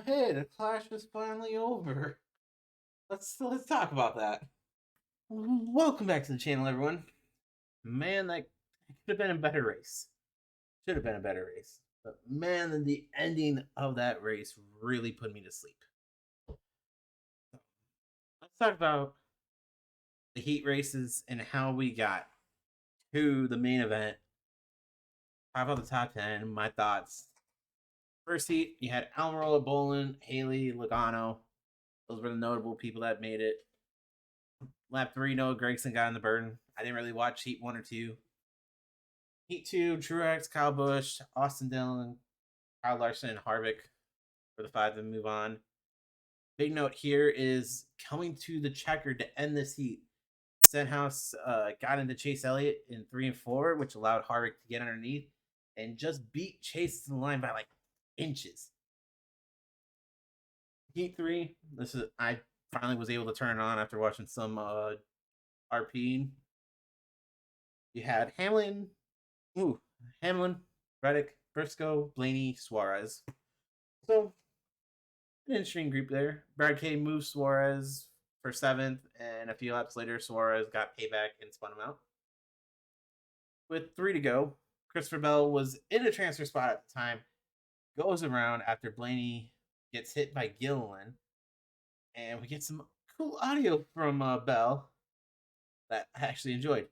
Hey, the clash is finally over. Let's talk about that. Welcome back to the channel, everyone. Man, that could have been a better race. Should have been a better race. But man, the ending of that race really put me to sleep. Let's talk about the heat races and how we got to the main event. Talk about the top 10, my thoughts. First heat, you had Almirola, Bolin, Haley, Logano. Those were the notable people that made it. Lap 3, Noah Gragson got in the burden. I didn't really watch Heat 1 or 2. Heat 2, Truex, Kyle Busch, Austin Dillon, Kyle Larson, and Harvick for the 5 to move on. Big note here is coming to the checker to end this heat. Stenhouse got into Chase Elliott in 3 and 4, which allowed Harvick to get underneath and just beat Chase to the line by like inches. Heat 3, I finally was able to turn it on after watching some RP. You had Hamlin, Reddick, Briscoe, Blaney, Suarez. So, an interesting group there. Brad K moved Suarez for 7th, and a few laps later, Suarez got payback and spun him out. With 3 to go, Christopher Bell was in a transfer spot at the time, goes around after Blaney gets hit by Gilliland, and we get some cool audio from Bell that I actually enjoyed.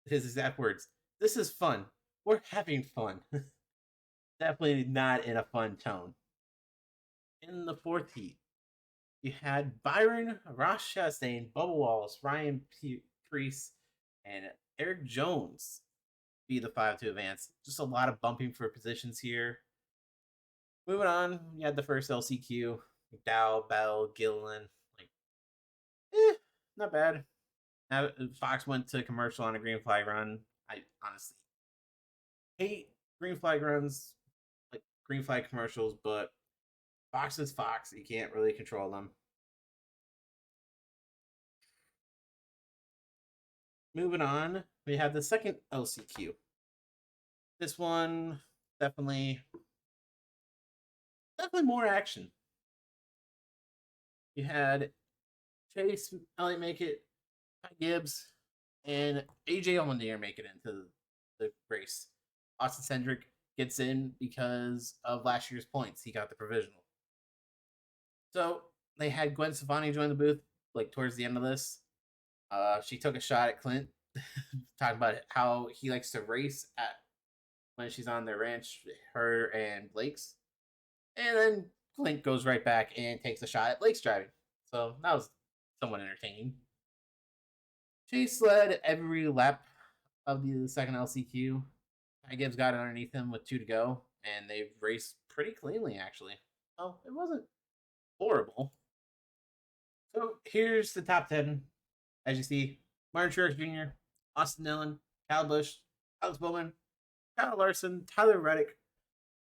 His exact words: "This is fun. We're having fun." Definitely not in a fun tone. In the 4th heat, you had Byron, Ross Chastain, Bubba Wallace, Ryan Preece, and Eric Jones be the 5 to advance. Just a lot of bumping for positions here. Moving on, you had the first LCQ. McDowell, Bell, Gilliland. Not bad. Now, Fox went to commercial on a green flag run. I honestly hate green flag runs, like green flag commercials, but Fox is Fox. You can't really control them. Moving on, we have the second LCQ. This one definitely more action. You had Chase Elliott make it, Gibbs, and AJ Allmendinger make it into the race. Austin Cindric gets in because of last year's points. He got the provisional. So they had Gwen Stefani join the booth like towards the end of this. She took a shot at Clint, talking about how he likes to race at when she's on their ranch, her and Blake's. And then Clint goes right back and takes a shot at Blake's driving. So that was somewhat entertaining. Chase led every lap of the second LCQ. Gibbs got underneath him with 2 to go, and they raced pretty cleanly, actually. Oh, it wasn't horrible. So here's the top 10. As you see, Martin Truex Jr., Austin Dillon, Kyle Busch, Alex Bowman, Kyle Larson, Tyler Reddick,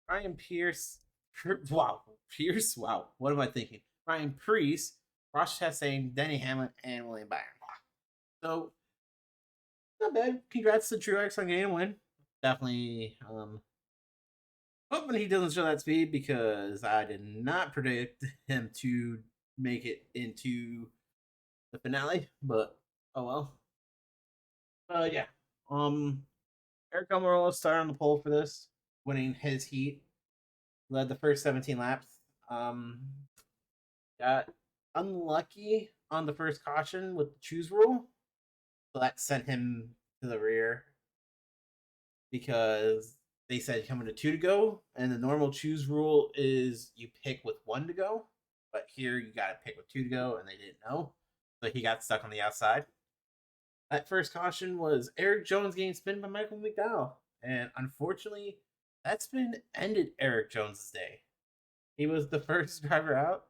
Ryan Pierce. Wow, Pierce. Wow, what am I thinking? Ryan Preece, Ross Chastain, Denny Hamlin, and William Byron. So not bad. Congrats to Truex on getting a win. Definitely hoping he doesn't show that speed because I did not predict him to make it into the finale. But oh well. Yeah. Eric Almirola started on the pole for this, winning his heat. Led the first 17 laps. Got unlucky on the first caution with the choose rule. So that sent him to the rear because they said coming to 2 to go, and the normal choose rule is you pick with 1 to go, but here you got to pick with 2 to go, and they didn't know, so he got stuck on the outside. That first caution was Eric Jones getting spun by Michael McDowell, and unfortunately, that spin ended Eric Jones's day. He was the first driver out,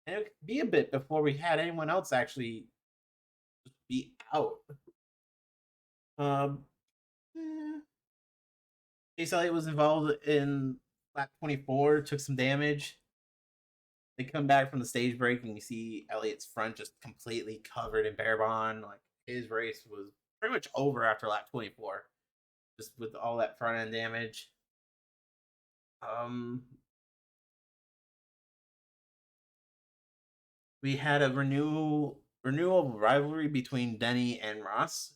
and it would be a bit before we had anyone else actually be out. Um, Chase Elliott was involved in lap 24, took some damage. They come back from the stage break and you see Elliott's front just completely covered in bear bond. Like his race was pretty much over after lap 24, just with all that front end damage. we had a renewal of rivalry between Denny and Ross,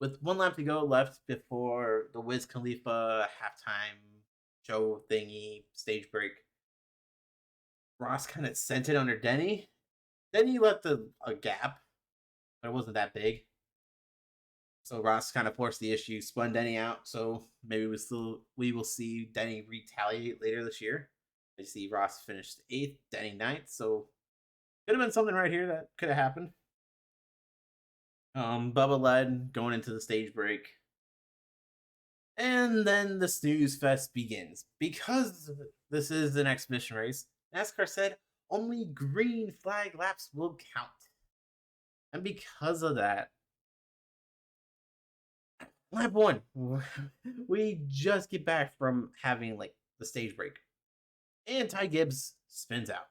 with one lap to go left before the Wiz Khalifa halftime show thingy stage break. Ross kind of sent it under Denny. Denny left a gap, but it wasn't that big. So Ross kind of forced the issue, spun Denny out. So maybe we will see Denny retaliate later this year. I see Ross finished 8th, Denny 9th. So could have been something right here that could have happened. Bubba led going into the stage break. And then the snooze fest begins. Because this is an exhibition race, NASCAR said only green flag laps will count. And because of that, lap one, we just get back from having like the stage break. And Ty Gibbs spins out.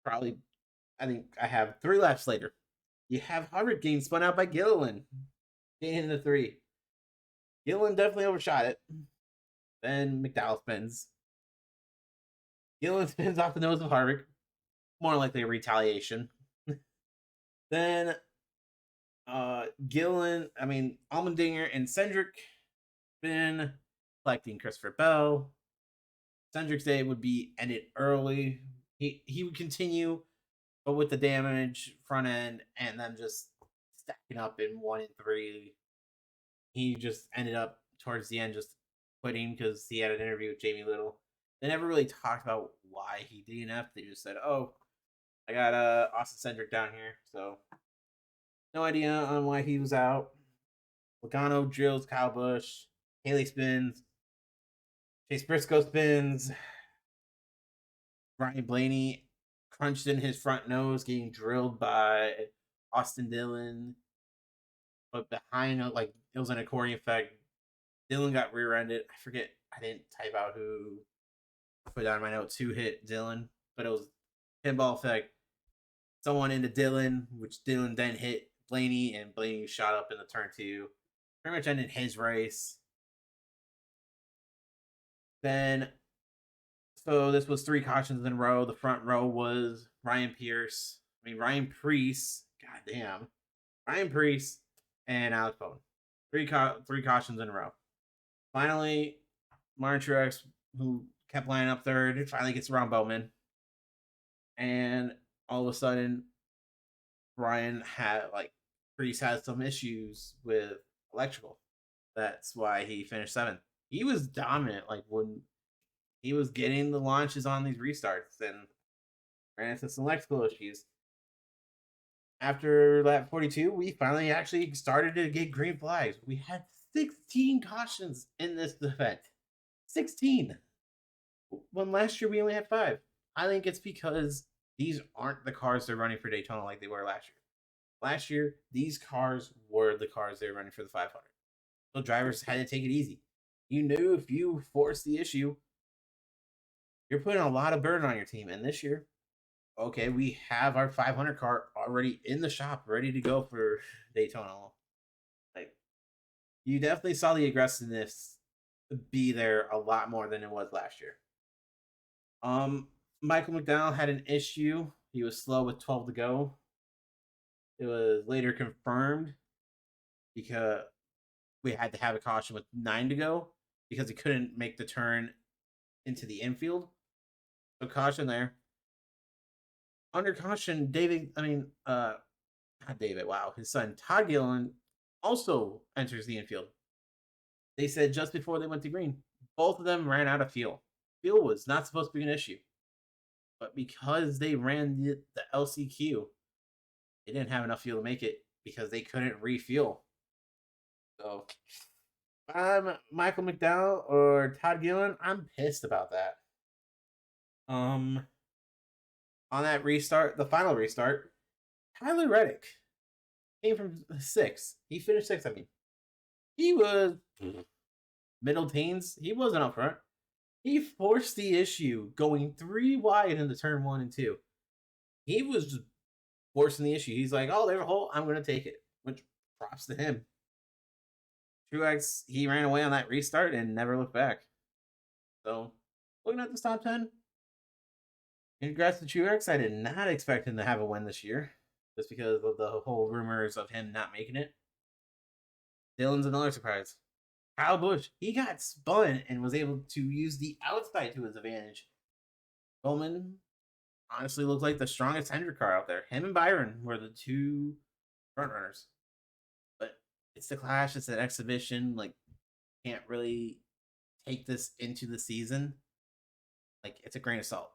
Probably, I think I have 3 laps later. You have Harvick getting spun out by Gilliland, getting into 3. Gilliland definitely overshot it. Then McDowell spins. Gilliland spins off the nose of Harvick. More likely a retaliation. Then Allmendinger and Cendric spin, collecting Christopher Bell. Cendric's day would be ended early. He would continue, but with the damage front end and then just stacking up in 1 and 3. He just ended up towards the end just quitting because he had an interview with Jamie Little. They never really talked about why he DNF'd. They just said, "Oh, I got Austin Cendric down here," so no idea on why he was out. Logano drills Kyle Busch. Haley spins. Chase Briscoe spins. Ryan Blaney crunched in his front nose, getting drilled by Austin Dillon. But behind, like, it was an accordion effect. Dillon got rear-ended. I forget. I didn't type out who put down my notes who hit Dillon, but it was pinball effect. Someone into Dillon, which Dillon then hit Blaney, and Blaney shot up in the turn 2. Pretty much ended his race. Then, so this was 3 cautions in a row. The front row was Ryan Preece. Goddamn. Ryan Preece and Alex Bowman. 3 cautions in a row. Finally, Martin Truex, who kept lining up third, finally gets around Bowman. And all of a sudden, Preece had some issues with electrical. That's why he finished 7th. He was dominant, like when he was getting the launches on these restarts and ran into some electrical issues. After lap 42, we finally actually started to get green flags. We had 16 cautions in this event. 16. When last year we only had 5. I think it's because these aren't the cars they're running for Daytona like they were last year. Last year, these cars were the cars they were running for the 500. So drivers had to take it easy. You knew if you forced the issue, you're putting a lot of burden on your team. And this year, okay, we have our 500 car already in the shop, ready to go for Daytona. Like, you definitely saw the aggressiveness be there a lot more than it was last year. Michael McDowell had an issue. He was slow with 12 to go. It was later confirmed because we had to have a caution with 9 to go because he couldn't make the turn into the infield. So caution there. Under caution, not David, wow, his son Todd Gilliland also enters the infield. They said just before they went to green, both of them ran out of fuel. Fuel was not supposed to be an issue. But because they ran the LCQ, they didn't have enough fuel to make it because they couldn't refuel. So, if I'm Michael McDowell or Todd Gilliland, I'm pissed about that. On that restart, the final restart, Tyler Reddick came from 6th. He finished 6th, I mean. He was middle teens. He wasn't up front. He forced the issue going 3 wide in the turn 1 and 2. He was just forcing the issue. He's like, "Oh, there's a hole. I'm going to take it," which props to him. Truex, he ran away on that restart and never looked back. So, looking at this top 10, Congrats to Truex. I did not expect him to have a win this year, just because of the whole rumors of him not making it. Dylan's another surprise. Kyle Busch, he got spun and was able to use the outside to his advantage. Coleman honestly looked like the strongest Hendrick car out there. Him and Byron were the two front runners. But it's the Clash, it's an exhibition. Like, can't really take this into the season. Like, it's a grain of salt.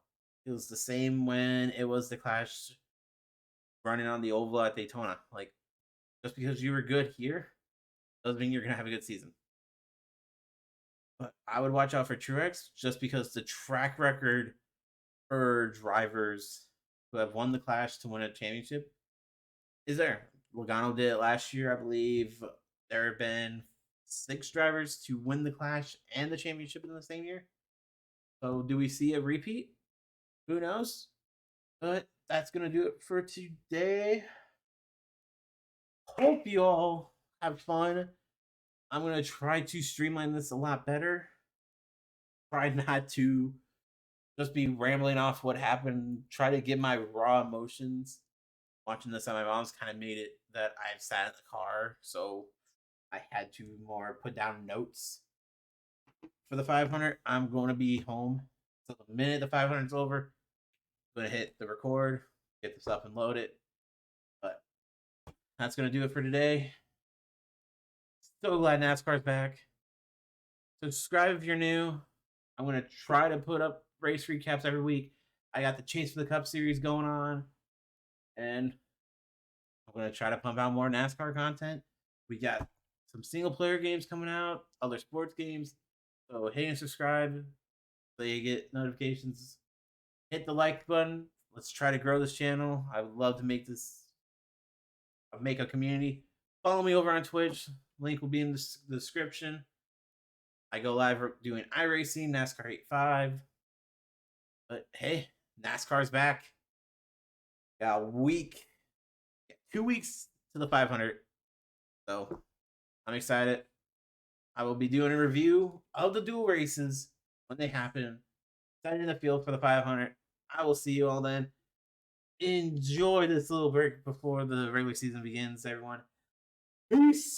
It was the same when it was the Clash running on the oval at Daytona. Like, just because you were good here doesn't mean you're gonna have a good season. But I would watch out for Truex just because the track record for drivers who have won the Clash to win a championship is there. Logano did it last year, I believe. There have been 6 drivers to win the Clash and the championship in the same year. So, do we see a repeat? Who knows? But that's going to do it for today. Hope you all have fun. I'm going to try to streamline this a lot better. Try not to just be rambling off what happened. Try to get my raw emotions. Watching this at my mom's kind of made it that I've sat in the car, so I had to more put down notes. For the 500, I'm going to be home. So the minute the 500 is over, I'm going to hit the record, get this up and load it. But that's going to do it for today. So glad NASCAR's back. Subscribe if you're new. I'm going to try to put up race recaps every week. I got the Chase for the Cup series going on. And I'm going to try to pump out more NASCAR content. We got some single player games coming out, other sports games. So hit and subscribe so you get notifications. Hit the like button. Let's try to grow this channel. I would love to make a community. Follow me over on Twitch. Link will be in the description. I go live doing iRacing, NASCAR 85. But hey, NASCAR's back. Got a week. 2 weeks to the 500. So I'm excited. I will be doing a review of the dual races when they happen. Excited in the field for the 500. I will see you all then. Enjoy this little break before the regular season begins, everyone. Peace.